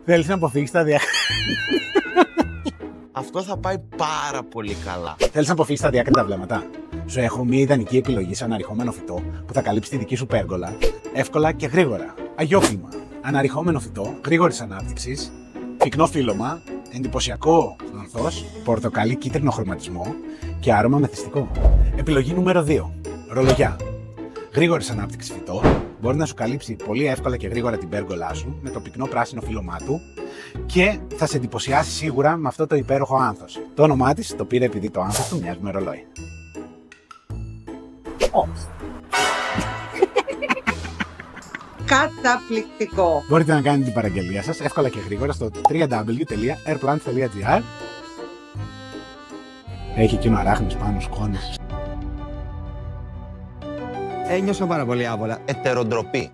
Θέλεις να αποφύγεις τα Αυτό θα πάει πάρα πολύ καλά. Θέλεις να αποφύγεις τα διάκριτα βλέμματα. Σου έχω μια ιδανική επιλογή σε αναρριχόμενο φυτό που θα καλύψει τη δική σου πέργολα εύκολα και γρήγορα. Αγιόφυλλμα. Αναρριχόμενο φυτό, γρήγορης ανάπτυξης, πυκνό φύλλωμα, εντυπωσιακό ανθός, πορτοκαλί κίτρινο χρωματισμό και άρωμα μεθυστικό. Επιλογή νούμερο 2. Ρολογιά. Γρήγορης ανάπτυξης φυτό, μπορεί να σου καλύψει πολύ εύκολα και γρήγορα την πέργολά σου με το πυκνό πράσινο φύλλωμά του και θα σε εντυπωσιάσει σίγουρα με αυτό το υπέροχο άνθος. Το όνομά της το πήρε επειδή το άνθος του μοιάζει με ρολόι. Καταπληκτικό! Μπορείτε να κάνετε την παραγγελία σας εύκολα και γρήγορα στο www.airplant.gr. Έχει εκείνο αράχνες πάνω σκόνες. Ένιωσα πάρα πολύ άβολα. Ετεροντροπή.